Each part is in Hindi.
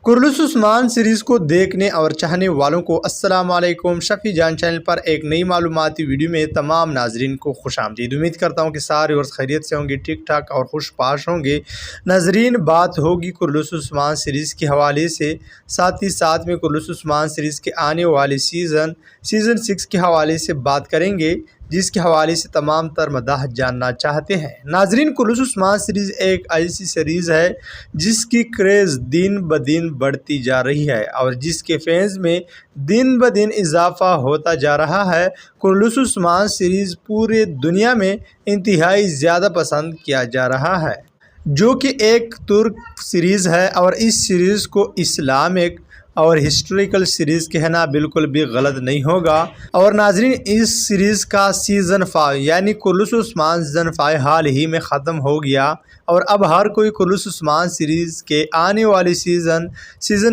कुर्लुस उस्मान सीरीज़ को देखने और चाहने वालों को अस्सलाम वालेकुम। शफ़ी जान चैनल पर एक नई मालूमाती वीडियो में तमाम नाजरीन को खुशामदीद। उम्मीद करता हूँ कि सारे और खैरियत से होंगे, ठीक ठाक और खुशपाश होंगे। नाजरीन, बात होगी कुर्लुस उस्मान सीरीज़ के हवाले से, साथ ही साथ में कुर्लुस उस्मान सीरीज़ के आने वाले सीज़न 6 के हवाले से बात करेंगे, जिसके हवाले से तमाम तर मदाह जानना चाहते हैं। नाजरीन, कुर्लुस उस्मान सीरीज़ एक ऐसी सीरीज़ है जिसकी क्रेज़ दिन ब दिन बढ़ती जा रही है और जिसके फैंस में दिन ब दिन इजाफा होता जा रहा है। कुर्लुस उस्मान सीरीज़ पूरे दुनिया में इंतहाई ज़्यादा पसंद किया जा रहा है, जो कि एक तुर्क सीरीज़ है और इस सीरीज़ को इस्लामिक और हिस्टोरिकल सीरीज़ कहना बिल्कुल भी गलत नहीं होगा। और नाजरीन, इस सीरीज़ का सीज़न 5 यानी कुर्लुस उस्मान सीज़न 5 हाल ही में ख़त्म हो गया और अब हर कोई कुर्लुस उस्मान सीरीज़ के आने वाले सीज़न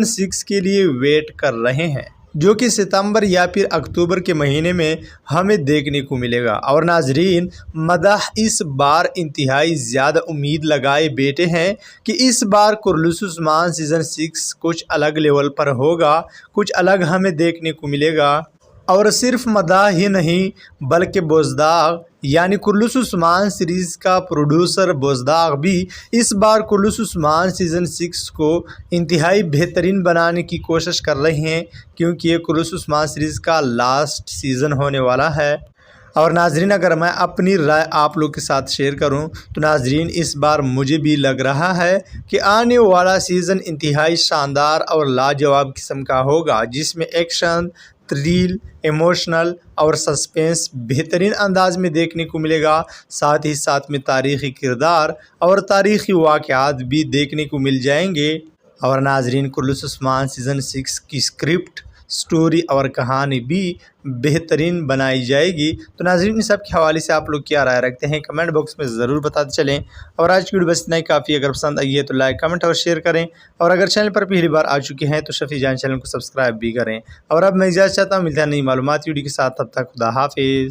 6 के लिए वेट कर रहे हैं, जो कि सितंबर या फिर अक्टूबर के महीने में हमें देखने को मिलेगा। और नाजरीन, मदाह इस बार इंतहाई ज़्यादा उम्मीद लगाए बैठे हैं कि इस बार कुर्लुस उस्मान सीज़न 6 कुछ अलग लेवल पर होगा, कुछ अलग हमें देखने को मिलेगा। और सिर्फ मदाह ही नहीं बल्कि बोजदाग यानी कुर्लुस उस्मान सीरीज़ का प्रोड्यूसर बोजदाग भी इस बार कुर्लुस उस्मान सीज़न 6 को इंतहाई बेहतरीन बनाने की कोशिश कर रहे हैं, क्योंकि ये कुर्लुस उस्मान सीरीज़ का लास्ट सीज़न होने वाला है। और नाजरीन, अगर मैं अपनी राय आप लोग के साथ शेयर करूं तो नाजरीन, इस बार मुझे भी लग रहा है कि आने वाला सीज़न इंतहाई शानदार और लाजवाब किस्म का होगा, जिसमें एक्शन, थ्रिल, इमोशनल और सस्पेंस बेहतरीन अंदाज में देखने को मिलेगा। साथ ही साथ में तारीख़ी किरदार और तारीख़ी वाक़यात भी देखने को मिल जाएंगे। और नाजरीन, कुर्लुस उस्मान सीज़न 6 की स्क्रिप्ट, स्टोरी और कहानी भी बेहतरीन बनाई जाएगी। तो नाज़रीन, इन सब के हवाले से आप लोग क्या राय रखते हैं, कमेंट बॉक्स में ज़रूर बताते चलें। और आज की वीडियो बस इतना ही काफ़ी। अगर पसंद आई है तो लाइक, कमेंट और शेयर करें। और अगर चैनल पर पहली बार आ चुके हैं तो शफ़ी जान चैनल को सब्सक्राइब भी करें। और अब मैं इजाज़त चाहता हूँ, मिलता है नई मालूमाती वीडियो के साथ। तब तक खुदा हाफिज़।